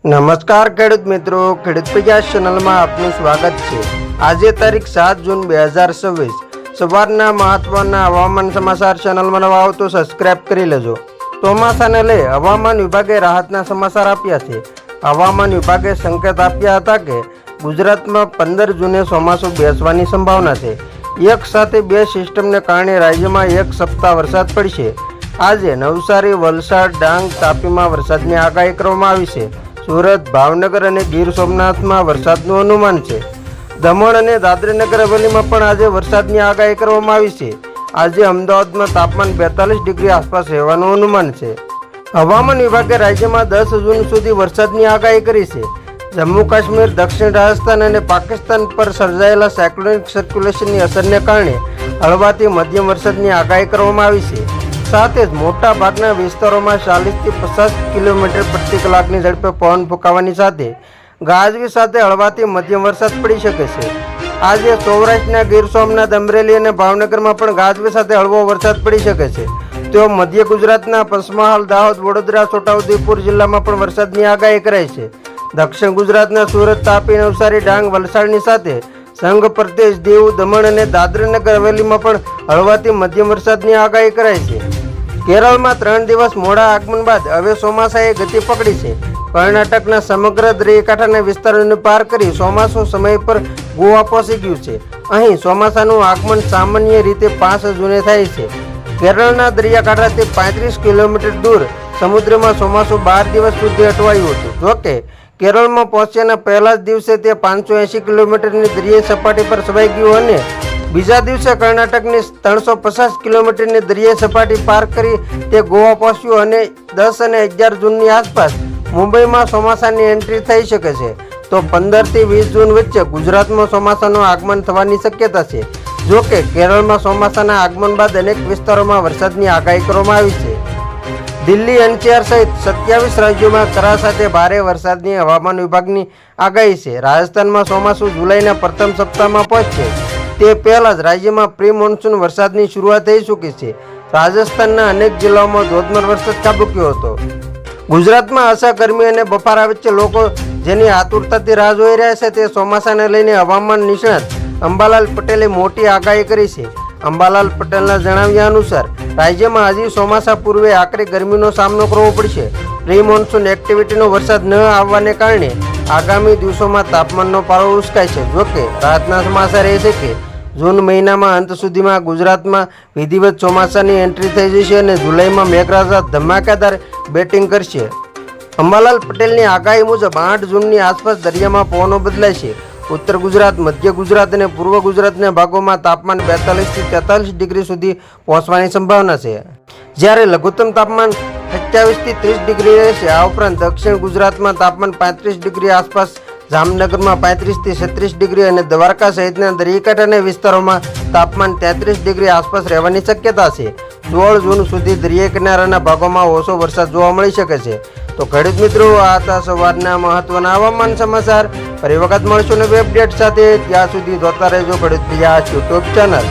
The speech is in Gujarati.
નમસ્કાર ખેડૂત મિત્રો, ખેડૂત પ્રયાસ ચેનલમાં આપનું સ્વાગત છે। આજે તારીખ 7 જૂન 2026 સવારના મહત્વના હવામાન સમાચાર ચેનલમાં નવા હો તો સબસ્ક્રાઇબ કરી લેજો। ચોમાસાને લઈ હવામાન વિભાગે રાહતના સમાચાર આપ્યા છે। હવામાન વિભાગે સંકેત આપ્યા હતા કે ગુજરાતમાં 15 જૂને ચોમાસું બેસવાની સંભાવના છે। એક સાથે બે સિસ્ટમને કારણે રાજ્યમાં એક સપ્તાહ વરસાદ પડશે। આજે નવસારી, વલસાડ, ડાંગ, તાપીમાં વરસાદની આગાહી કરવામાં આવી છે। સુરત, ભાવનગર અને ગીર સોમનાથમાં વરસાદનું અનુમાન છે। દમણ અને દાદરાનગર હવેલીમાં પણ આજે વરસાદની આગાહી કરવામાં આવી છે। આજે અમદાવાદમાં તાપમાન 42 ડિગ્રી આસપાસ રહેવાનું અનુમાન છે। હવામાન વિભાગે રાજ્યમાં 10 જૂન સુધી વરસાદની આગાહી કરી છે। જમ્મુ કાશ્મીર, દક્ષિણ રાજસ્થાન અને પાકિસ્તાન પર સર્જાયેલા સાયક્લોનિક સર્ક્યુલેશનની અસરને કારણે હળવાથી મધ્યમ વરસાદની આગાહી કરવામાં આવી છે। સાથે જ મોટા ભાગના વિસ્તારોમાં 40 થી 50 કિલોમીટર પ્રતિ કલાકની ઝડપે પવન ફૂંકાવાની સાથે ગાજવી સાથે હળવાથી મધ્યમ વરસાદ પડી શકે છે। આજે સૌરાષ્ટ્રના ગીર સોમનાથ, અમરેલી અને ભાવનગરમાં પણ ગાજવી સાથે હળવો વરસાદ પડી શકે છે। તો મધ્ય ગુજરાતના પંચમહાલ, દાહોદ, વડોદરા, છોટાઉદેપુર જિલ્લામાં પણ વરસાદની આગાહી કરાઈ છે। દક્ષિણ ગુજરાતના સુરત, તાપી, નવસારી, ડાંગ, વલસાડની સાથે સંઘ પ્રદેશ, દીવ, દમણ અને દાદરાનગર હવેલીમાં પણ હળવાથી મધ્યમ વરસાદની આગાહી કરાઈ છે। કેરળમાં 3 દિવસ મોડા આગમન બાદ હવે ચોમાસાએ ગતિ પકડી છે। કર્ણાટકના સમગ્ર દરિયાકાંઠાના વિસ્તારોને પાર કરી ચોમાસું સમય પર ગોવા પહોંચી ગયું છે। અહીં ચોમાસાનું આગમન સામાન્ય રીતે 5 જૂને થાય છે। કેરળના દરિયાકાંઠાથી 35 કિલોમીટર દૂર સમુદ્રમાં ચોમાસું 12 દિવસ સુધી અટવાયું હતું। જોકે કેરળમાં પહોંચ્યાના પહેલા જ દિવસે તે 580 કિલોમીટરની દરિયાઈ સપાટી પર છવાઈ ગયું અને બીજા દિવસે કર્ણાટકની 350 કિલોમીટરની દરિયાઈ સપાટી પાર કરી તે ગોવા પહોંચ્યું અને 10 અને 11 જૂનની આસપાસ મુંબઈમાં ચોમાસાની એન્ટ્રી થઈ શકે છે। તો 15 થી 20 જૂન વચ્ચે ગુજરાતમાં ચોમાસાનું આગમન થવાની શક્યતા છે। જોકે કેરળમાં ચોમાસાના આગમન બાદ અનેક વિસ્તારોમાં વરસાદની આગાહી કરવામાં આવી છે। દિલ્હી, એનસીઆર સહિત 27 રાજ્યોમાં કરા સાથે ભારે વરસાદની હવામાન વિભાગની આગાહી છે। રાજસ્થાનમાં ચોમાસું જુલાઈના પ્રથમ સપ્તાહમાં પહોંચશે તે પહેલા જ રાજ્યમાં પ્રી મોન્સૂન વરસાદની શરૂઆત થઈ ચૂકી છે। રાજસ્થાનના અનેક જિલ્લાઓમાં ધોધમાર વરસાદ ખાબક્યો હતો। ગુજરાતમાં અસહ્ય ગરમી અને બફારા વચ્ચે લોકો જેની આતુરતાથી રાહ જોઈ રહ્યા છે તે ચોમાસાને લઈને હવામાન નિષ્ણાત અંબાલાલ પટેલે મોટી આગાહી કરી છે। અંબાલાલ પટેલના જણાવ્યા અનુસાર રાજ્યમાં હજી ચોમાસા પૂર્વે આકરી ગરમીનો સામનો કરવો પડશે। પ્રી મોન્સૂન એક્ટિવિટીનો વરસાદ ન આવવાને કારણે આગામી દિવસોમાં તાપમાનનો પારો ઉચકાય છે। જોકે રાહતના સમાચાર એ છે કે જૂન મહિનામાં અંત સુધીમાં ગુજરાતમાં વિધિવત ચોમાસાની એન્ટ્રી થઈ જશે અને જુલાઈમાં મેઘરાજા ધમાકેદાર બેટિંગ કરશે। અંબાલાલ પટેલની આગાહી મુજબ 8 જૂનની આસપાસ દરિયામાં પવનો બદલાશે। ઉત્તર ગુજરાત, મધ્ય ગુજરાત અને પૂર્વ ગુજરાતના ભાગોમાં તાપમાન 42 થી 43 ડિગ્રી સુધી પહોંચવાની સંભાવના છે, જ્યારે લઘુત્તમ તાપમાન 27 થી 30 ડિગ્રી રહેશે। આ ઉપરાંત દક્ષિણ ગુજરાતમાં તાપમાન 35 ડિગ્રી આસપાસ, જામનગરમાં 35 થી 36 ડિગ્રી અને દ્વારકા સહિતના દરિયાકાંઠાના વિસ્તારોમાં તાપમાન 33 ડિગ્રી આસપાસ રહેવાની શક્યતા છે। 16 જૂન સુધી દરિયા કિનારાના ભાગોમાં ઓછો વરસાદ જોવા મળી શકે છે। તો ખેડૂત મિત્રો, આ હતા સવારના મહત્વના હવામાન સમાચાર। ફરી વખત મળશું નવી અપડેટ સાથે। ત્યાં સુધી જોતા રહેજો ખેડૂત પ્રયાસ યુટ્યુબ ચેનલ।